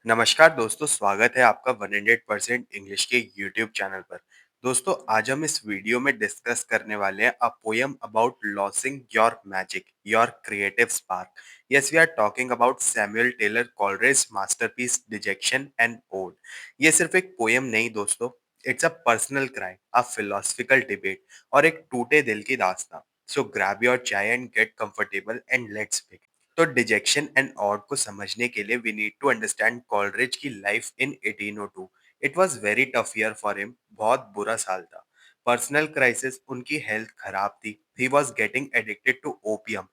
नमस्कार दोस्तों, स्वागत है आपका 100% इंग्लिश के यूट्यूब चैनल पर। दोस्तों, आज हम इस वीडियो में डिस्कस करने वाले हैं a poem about losing your magic, your creative spark. Yes, we are talking about Samuel Taylor Coleridge masterpiece dejection and ode. ये सिर्फ एक पोएम नहीं दोस्तों, it's a personal cry, a philosophical debate और एक टूटे दिल की दास्तां। So grab your chai and get comfortable and let's begin. तो डिजेक्शन एंड ऑड को समझने के लिए we need to understand Coleridge की life in 1802। It was very tough year for him, बहुत बुरा साल था। पर्सनल क्राइसिस, उनकी हेल्थ खराब थी, he was getting addicted to opium,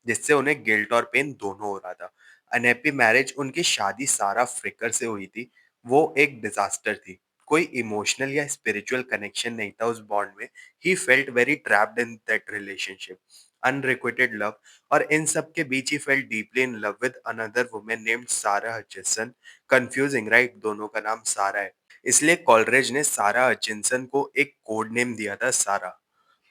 जिससे उन्हें गिल्ट और पेन दोनों हो रहा था। अनहैप्पी मैरिज, उनकी शादी सारा फ्रिकर से हुई थी, वो एक डिजास्टर थी। कोई इमोशनल या स्पिरिचुअल कनेक्शन नहीं था उस बॉन्ड में। He felt very trapped in that relationship. Unrequited love, और इन सब के बीच he fell deeply in love with another women named Sara Hutchinson. Confusing right, दोनों का नाम सारा है। इसलिए कॉलरेज ने सारा हचिनसन को एक कोड नेम दिया था, सारा,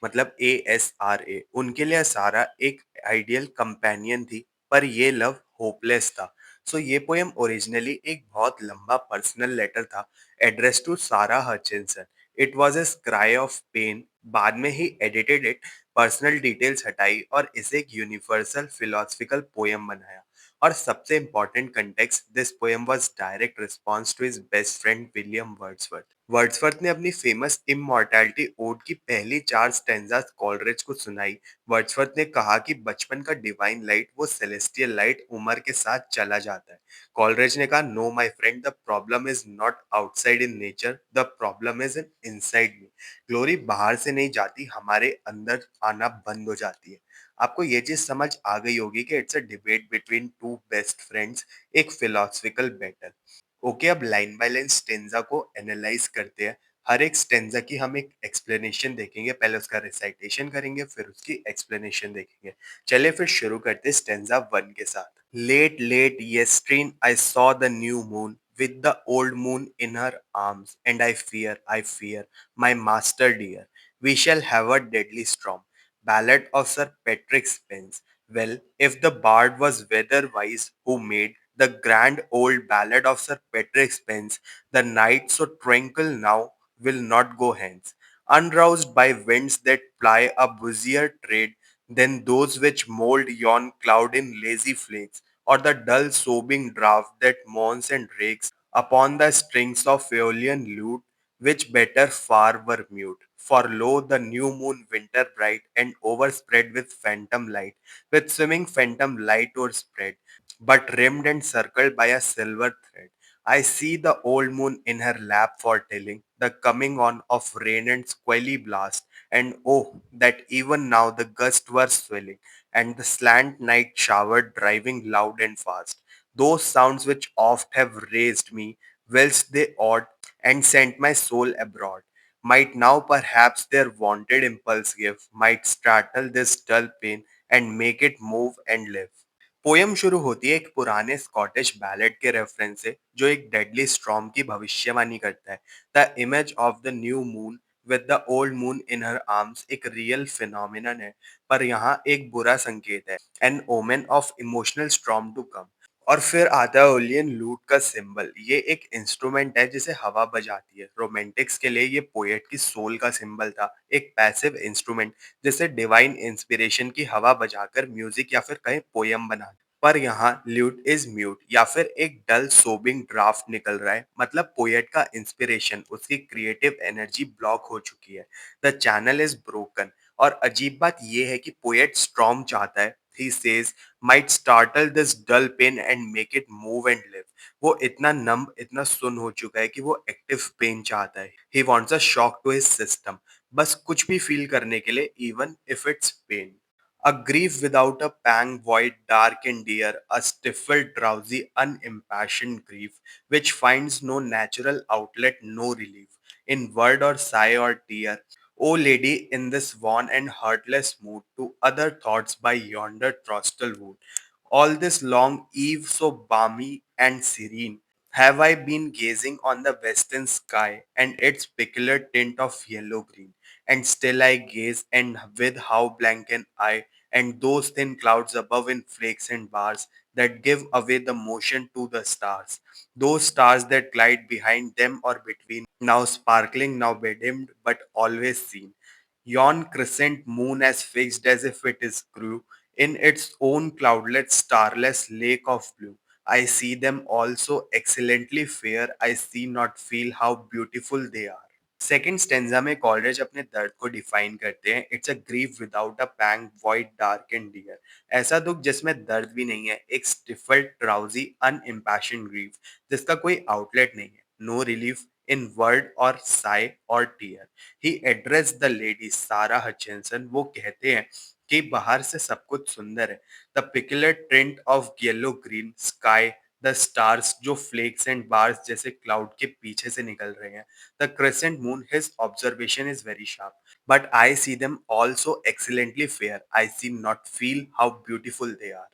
मतलब ASRA। उनके लिए सारा एक आइडियल कंपेनियन थी, पर ये लव होपलेस था। सो ये पोएम ओरिजिनली एक बहुत लंबा पर्सनल लेटर था, address to Sara Hutchinson. It was a cry of pain. बाद में he edited it, personal details हटाई और इसे एक यूनिवर्सल फिलोसफिकल पोएम बनाया। और सबसे important context, this poem was direct response to his best friend William Wordsworth. Wordsworth ने अपनी फेमस इमॉर्टैलिटी ओड की पहली 4 स्टैंजास कॉलरिज को सुनाई। वर्ड्सवर्थ ने कहा कि बचपन का डिवाइन लाइट, वो सेलेस्टियल लाइट, उम्र के साथ चला जाता है। कॉलरिज ने कहा, no my friend, the problem is not outside in nature, the problem is in inside me. Glory बाहर से नहीं जाती, हमारे अंदर आना बंद हो जाती है। आपको ये चीज समझ आ गई होगी कि it's a debate between two best friends, एक फिलोसफिकल बैटल। ओके, अब लाइन बाय लाइन स्टेंजा को एनालाइज करते हैं। हर एक स्टेंजा की हम एक एक्सप्लेनेशन देखेंगे, पहले उसका रिसाइटेशन करेंगे, फिर उसकी एक्सप्लेनेशन देखेंगे। चलिए फिर शुरू करते हैं स्टेंजा 1 के साथ। Late, late yestreen, I saw the new moon with the old moon in her arms, and I fear, my master dear, we shall have a deadly storm. Ballad of Sir Patrick Spence. Well, if the bard was weather-wise who made the grand old ballad of Sir Patrick Spence, the night so tranquil now will not go hence, unroused by winds that ply a busier trade than those which mold yon cloud in lazy flakes, or the dull sobbing draught that mourns and rakes upon the strings of Aeolian lute, which better far were mute. For lo, the new moon winter bright and overspread with phantom light, with swimming phantom light o'erspread, but rimmed and circled by a silver thread. I see the old moon in her lap foretelling the coming on of rain and squally blast, and oh, that even now the gusts were swelling, and the slant night shower driving loud and fast. Those sounds which oft have raised me, whilst they awed and sent my soul abroad, might now perhaps their wonted impulse give, might startle this dull pain, and make it move and live. Poem शुरू होती है एक पुराने Scottish ballot के reference से, जो एक deadly storm की भविष्यवाणी करता है। The image of the new moon with the old moon in her arms एक रियल फिनोमिनन है, पर यहाँ एक बुरा संकेत है, an omen of emotional storm to come. और फिर आता है ओलियन लूट का सिंबल। ये एक इंस्ट्रूमेंट है जिसे हवा बजाती है। रोमांटिक्स के लिए ये पोएट की सोल का सिंबल था, एक पैसिव इंस्ट्रूमेंट जिसे डिवाइन इंस्पिरेशन की हवा बजाकर म्यूजिक या फिर कहीं पोयम बना। पर यहाँ ल्यूट इज म्यूट, या फिर एक डल सोबिंग ड्राफ्ट निकल रहा है, मतलब पोएट का इंस्पिरेशन, उसकी क्रिएटिव एनर्जी ब्लॉक हो चुकी है। The channel is broken. और अजीब बात यह है कि पोएट स्ट्रॉन्ग चाहता है, he says, might startle this dull pain and make it move and live. वो इतना नम, इतना सुन हो चुका है कि वो एक्टिव पेन चाहता है। He wants a shock to his system. बस कुछ भी फील करने के लिए, even if it's pain. A grief without a pang, void, dark and dear, a stifled, drowsy, unimpassioned grief, which finds no natural outlet, no relief, in word or sigh or tear. O lady, in this wan and heartless mood, to other thoughts by yonder trostal wood, all this long eve so balmy and serene, have I been gazing on the western sky and its peculiar tint of yellow-green, and still I gaze, and with how blank an eye, and those thin clouds above in flakes and bars that give away the motion to the stars. Those stars that glide behind them or between, now sparkling, now bedimmed, but always seen. Yon crescent moon as fixed as if it is grew in its own cloudless, starless lake of blue. I see them also excellently fair. I see not feel how beautiful they are. Second stanza में Coleridge अपने दर्द को define करते हैं, it's a grief without a pang, void, dark and drear. ऐसा दुख जिसमें दर्द भी नहीं है, एक स्टिफल्ड, ड्राउजी, अनइम्पैशन्ड ग्रीफ जिसका कोई आउटलेट नहीं है, नो रिलीफ इन वर्ड और साई और tear. He address the lady Sara Hutchinson, वो कहते हैं कि बाहर से सब कुछ सुंदर है, the peculiar tint of yellow green sky, the stars जो फ्लेक्स एंड बार्स जैसे क्लाउड के पीछे से निकल रहे हैं, the crescent moon, his observation is very sharp. But I see them also excellently fair. I see not feel how beautiful they are.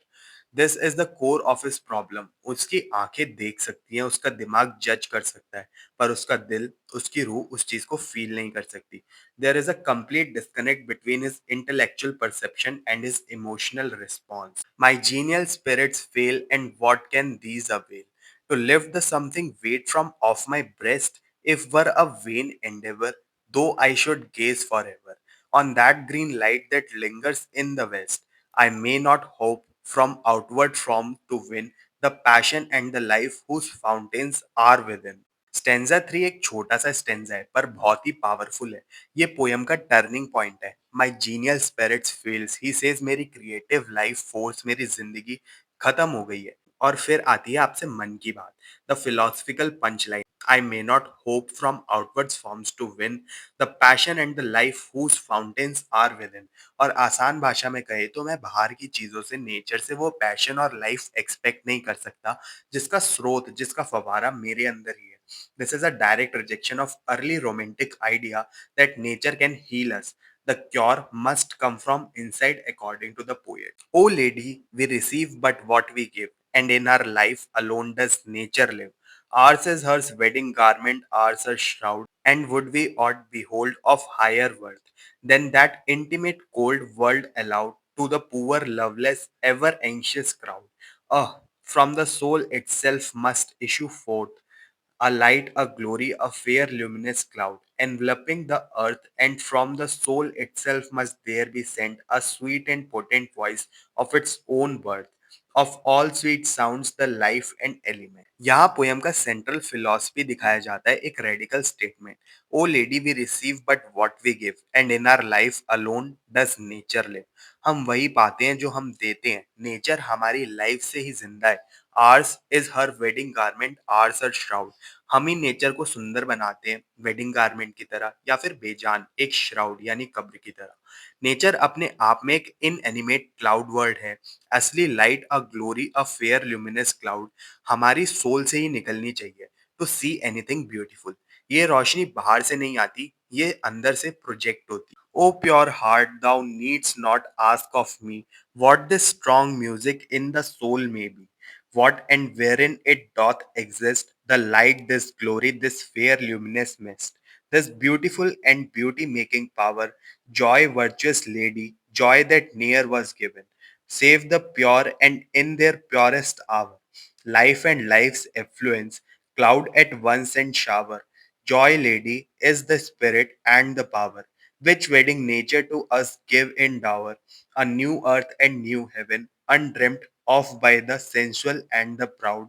This is the core of his problem. उसकी आंखें देख सकती हैं, उसका दिमाग जज कर सकता है, पर उसका दिल, उसकी रूह उस चीज को फील नहीं कर सकती। There is a complete disconnect between his intellectual perception and his emotional response. My genial spirits fail and what can these avail to lift the something weight from off my breast if were a vain endeavor, though I should gaze forever on that green light that lingers in the west. I may not hope from outward form to win the passion and the life whose fountains are within. Stanza 3 एक छोटा सा stanza है पर बहुत ही powerful है। ये poem का turning point है। My genial spirits fail, he says मेरी क्रिएटिव लाइफ फोर्स, मेरी जिंदगी खत्म हो गई है। और फिर आती है आपसे मन की बात, the philosophical punch line. I may not hope from outward forms to win the passion and the life whose fountains are within. और आसान भाषा में कहे तो मैं बाहर की चीजों से, नेचर से वो पैशन और लाइफ एक्सपेक्ट नहीं कर सकता जिसका स्रोत, जिसका फवारा मेरे अंदर ही है। This is a direct rejection of early romantic idea that nature can heal us. The cure must come from inside, according to the poet. O lady, we receive but what we give, and in our life alone does nature live. Ours is her wedding garment, ours her shroud, and would we ought behold of higher worth than that intimate cold world allowed to the poor, loveless, ever anxious crowd. Ah, from the soul itself must issue forth a light, a glory, a fair luminous cloud, enveloping the earth, and from the soul itself must there be sent a sweet and potent voice of its own birth. Of all sweet sounds, the life and element. यहाँ poem का central philosophy दिखाया जाता है, एक radical statement. O lady, we receive but what we give, and in our life alone does nature live. हम वही पाते हैं जो हम देते हैं, नेचर हमारी लाइफ से ही जिंदा है। Ours is her wedding garment, ours her shroud. हम ही नेचर को सुंदर बनाते हैं, वेडिंग गारमेंट की तरह, या फिर बेजान एक श्राउड यानी कब्र की तरह। नेचर अपने आप में एक इनएनिमेट क्लाउड वर्ल्ड है। असली light, a glory, a fair luminous cloud हमारी सोल से ही निकलनी चाहिए टू सी एनीथिंग ब्यूटीफुल। ये रोशनी बाहर से नहीं आती, ये अंदर से प्रोजेक्ट होती। O pure heart, thou needs not ask of me what this strong music in the soul may be, what and wherein it doth exist, the light, this glory, this fair luminous mist, this beautiful and beauty making power, joy, virtuous lady, joy that ne'er was given, save the pure and in their purest hour, life and life's effluence, cloud at once and shower, joy lady is the spirit and the power, which wedding nature to us give in dower, a new earth and new heaven, undreamt of by the sensual and the proud.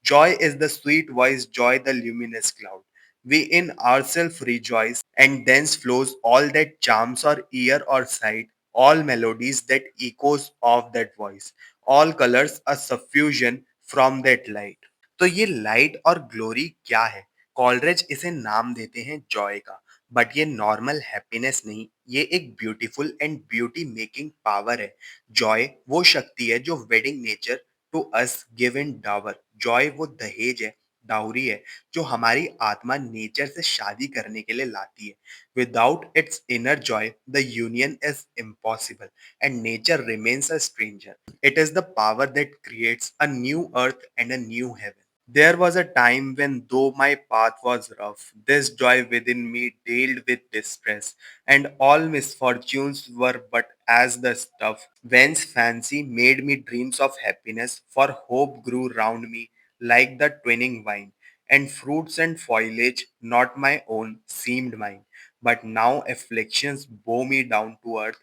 Joy is the sweet voice, joy the luminous cloud. We in ourselves rejoice, and thence flows all that charms our ear or sight, all melodies that echoes of that voice, all colors a suffusion from that light. तो ये light और glory क्या है? Coleridge इसे नाम देते हैं Joy का, बट ये नॉर्मल हैप्पीनेस नहीं, ये एक beautiful and beauty making power है। जॉय वो शक्ति है जो wedding nature to us give in dower. Joy वो दहेज है, डाउरी है, जो हमारी आत्मा नेचर से शादी करने के लिए लाती है। Without its inner Joy the union is impossible and nature remains a stranger. It is the power that creates a new earth and a new heaven. There was a time when, though my path was rough, this joy within me dealt with distress, and all misfortunes were but as the stuff whence fancy made me dreams of happiness, for hope grew round me like the twinning vine, and fruits and foliage not my own seemed mine. But now afflictions bow me down to earth,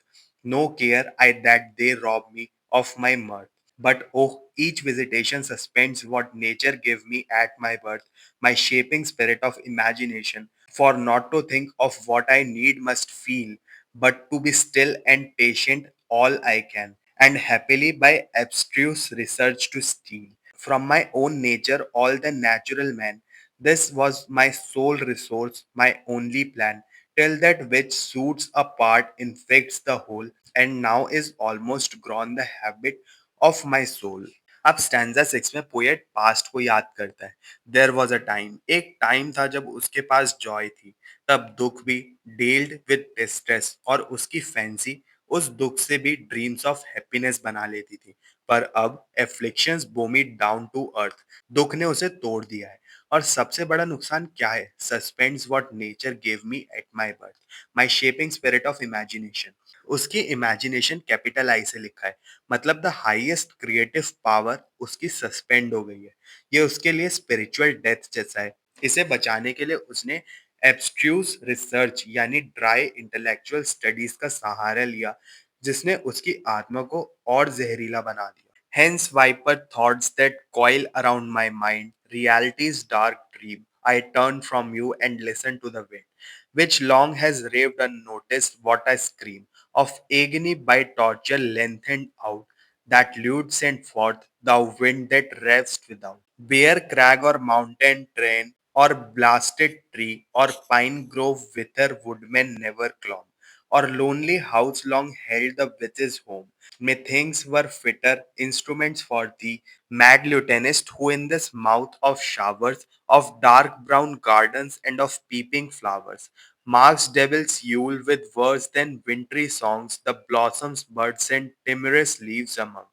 no care I that they rob me of my mirth. But oh, each visitation suspends what nature gave me at my birth, my shaping spirit of imagination. For not to think of what I need must feel, but to be still and patient all I can, and happily by abstruse research to steal. From my own nature, all the natural man, this was my sole resource, my only plan, till that which suits a part infects the whole, and now is almost grown the habit of my soul. अब stanza 6 में poet past को याद करता है। There was a time, एक time था जब उसके पास जॉय थी, तब दुख भी डील्ड विद स्ट्रेस, और उसकी फैंसी उस दुख से भी ड्रीम्स ऑफ हैप्पीनेस बना लेती थी। पर अब afflictions bow me down to earth, दुख ने उसे तोड़ दिया है। और सबसे बड़ा नुकसान क्या है? Suspends what nature give me at my birth, my shaping spirit of imagination. उसकी इमेजिनेशन कैपिटल आई से लिखा है, मतलब द हाईएस्ट क्रिएटिव पावर उसकी सस्पेंड हो गई है। ये उसके लिए स्पिरिचुअल डेथ जैसा है। इसे बचाने के लिए उसने एब्स्ट्रूस रिसर्च यानी ड्राई इंटेलेक्चुअल स्टडीज का सहारा लिया, जिसने उसकी आत्मा को और जहरीला बना दिया। Hence viper thoughts that coil around my mind, reality's dark dream. I turn from you and listen to the wind, which long has raved unnoticed what I scream of agony by torture lengthened out, that lute sent forth, thou wind that ravest without. Bare crag or mountain train, or blasted tree, or pine grove whither woodmen never clomb, or lonely house long held the witch's home. Methinks were fitter instruments for thee, mad lutenist, who in this mouth of showers, of dark brown gardens, and of peeping flowers, marks devil's Yule with worse than wintry songs, the blossoms, birds, and timorous leaves among.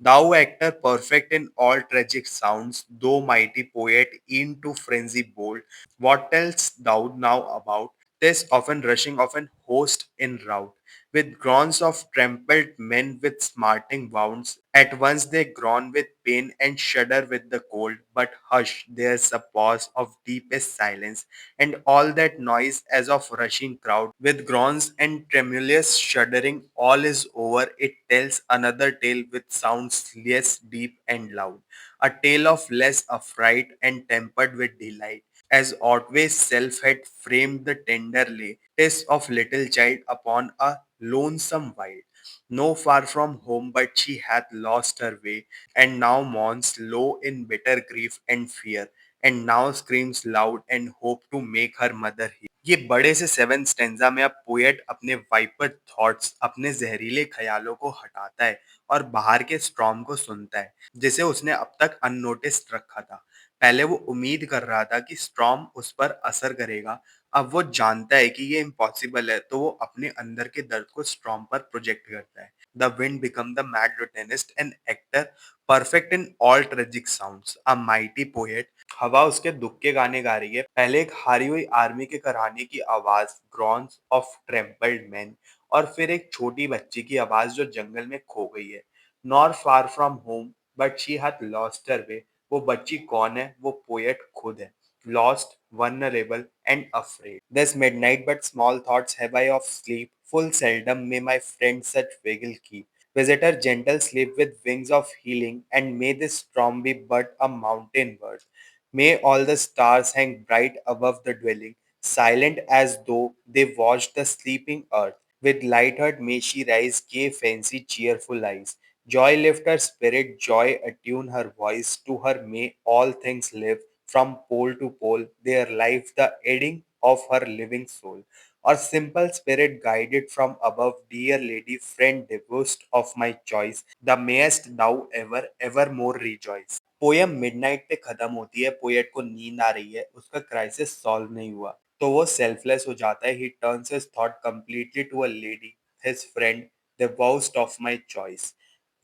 Thou actor perfect in all tragic sounds, though mighty poet into frenzy bold, what tell'st thou now about this often rushing of an host in rout? With groans of trampled men with smarting wounds, at once they groan with pain and shudder with the cold. But hush, there's a pause of deepest silence, and all that noise as of rushing crowd, with groans and tremulous shuddering, all is over. It tells another tale with sounds less deep and loud, a tale of less affright and tempered with delight, as Otway's self had framed the tender lay, tis of little child upon a lonesome wild, no far from home, but she hath lost her way, and now mourns low in bitter grief and fear, and now screams loud and hope to make her mother hear. ये बड़े से 7 stanza में अब poet अपने wiper thoughts, अपने जहरीले ख्यालों को हटाता है और बाहर के स्टॉर्म को सुनता है, जिसे उसने अब तक अननोटिस्ड रखा था। पहले वो उम्मीद कर रहा था कि स्टॉर्म उस पर असर करेगा, अब वो जानता है कि ये इम्पॉसिबल है, तो वो अपने अंदर के दर्द को स्टॉर्म पर प्रोजेक्ट करता है। The wind become the mad lutenist an actor perfect in all tragic sounds, a mighty poet. हवा उसके दुख के गाने गा रही है, पहले एक हारी हुई आर्मी के कराने की आवाज, ग्रॉन्स ऑफ ट्रेम्पल्ड मैन, और फिर एक छोटी बच्ची की आवाज जो जंगल में खो गई है। Nor far from home but she hath lost her way. वो बच्ची कौन है? वो पोएट खुद है, lost, vulnerable, and afraid. This midnight, but small thoughts have I of sleep. Full seldom may my friend such vigil keep. Visit her gentle sleep with wings of healing, and may this storm be but a mountain bird. May all the stars hang bright above the dwelling, silent as though they watched the sleeping earth. With light heart may she rise, gay fancy, cheerful eyes. Joy lift her spirit, joy attune her voice. To her may all things live, from pole to pole, their life the aiding of her living soul. Or simple spirit guided from above, dear lady, friend divorced of my choice, the mayest thou ever, evermore rejoice. Poem midnight पे खत्म होती है, poet को नींद आ रही है, उसका crisis solve नहीं हुआ, तो वो सेल्फलेस हो जाता है। He turns his thought completely to a lady, his friend, the worst of my choice.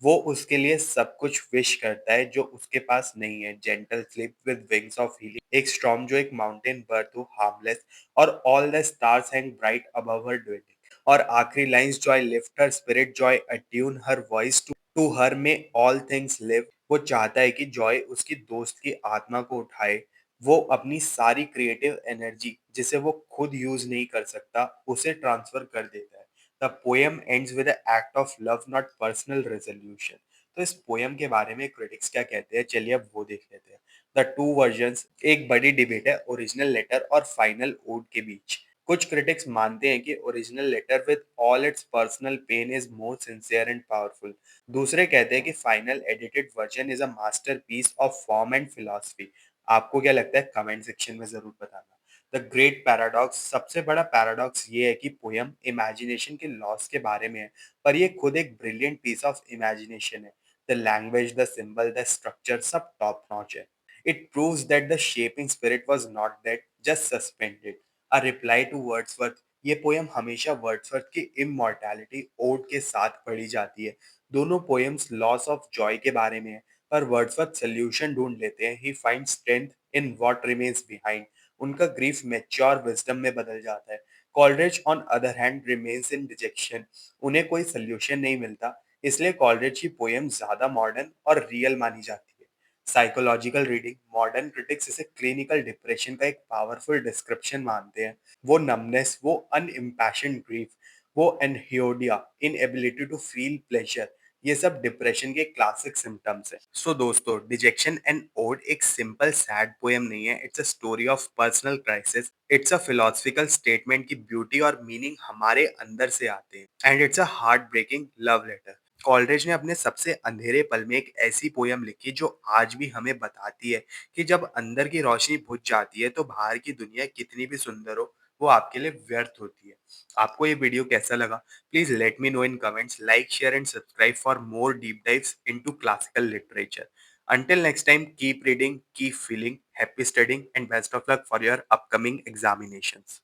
वो उसके लिए सब कुछ विश करता है जो उसके पास नहीं है। Gentle sleep with wings of healing, एक स्टॉर्म जो एक माउंटेन बर्थ हो, हार्मलेस, और all the stars hang bright above her dwelling. और आखिरी lines, joy lift her spirit, joy attune her voice, to her may all things live, वो चाहता है कि जॉय उसकी दोस्त की आत्मा को उठाए, वो अपनी सारी क्रिएटिव एनर्जी जिसे वो खुद यूज़ नहीं कर सकता, उसे ट्रांसफ़र कर देता है। The poem ends with a act of love not personal resolution. तो इस पोएम के बारे में क्रिटिक्स क्या कहते हैं, चलिए अब वो देख लेते हैं। द टू वर्जन्स, एक बड़ी डिबेट है ओरिजिनल लेटर और फाइनल ओड के बीच। कुछ क्रिटिक्स मानते हैं कि original letter with all its personal pain is more sincere and powerful. दूसरे कहते हैं कि final edited version is a masterpiece of form and philosophy. आपको क्या लगता है, कमेंट सेक्शन में जरूर बताना। द ग्रेट पैराडॉक्स, सबसे बड़ा पैराडॉक्स ये है कि पोयम इमेजिनेशन के लॉस के बारे में है, पर ये खुद एक ब्रिलियंट पीस ऑफ इमेजिनेशन है। The language, the symbol, the structure सब टॉप नॉच है। It proves that the shaping spirit was not dead, just suspended. A reply to Wordsworth, ये पोयम हमेशा वर्ड्सवर्थ की इमॉर्टैलिटी ओड के साथ पढ़ी जाती है। दोनों पोएम्स लॉस ऑफ जॉय के बारे में है, पर वर्ड्सवर्थ सोल्यूशन ढूंढ लेते हैं। He find strength in what remains behind. उनका ग्रीफ मैच्योर विजडम में बदल जाता है। Coleridge on other hand remains in dejection. उन्हें कोई सोल्यूशन नहीं मिलता, इसलिए कॉलरिज की पोएम ज्यादा मॉडर्न और रियल मानी जाती है। साइकोलॉजिकल रीडिंग, मॉडर्न क्रिटिक्स इसे क्लिनिकल डिप्रेशन का एक पावरफुल डिस्क्रिप्शन मानते हैं। वो नमनेस, वो अनइम्पैशन्ड ग्रीफ, वो anhedonia, inability to feel pleasure, ये सब डिप्रेशन के क्लासिक सिम्टम्स हैं। सो दोस्तों, डिजेक्शन एंड ओड एक सिंपल सैड पोएम नहीं है, it's a story of personal crisis. It's a philosophical statement की ब्यूटी और मीनिंग हमारे अंदर से आते हैं, and it's a heartbreaking love letter. Coleridge ने अपने सबसे अंधेरे पल में एक ऐसी पोयम लिखी जो आज भी हमें बताती है कि जब अंदर की रोशनी बुझ जाती है तो बाहर की दुनिया कितनी भी सुंदर हो, वो आपके लिए व्यर्थ होती है। आपको ये वीडियो कैसा लगा? Please let me know in comments. Like, share and subscribe for more deep dives into classical literature. Until next time, keep reading, keep feeling, happy studying, and best of luck for your upcoming examinations.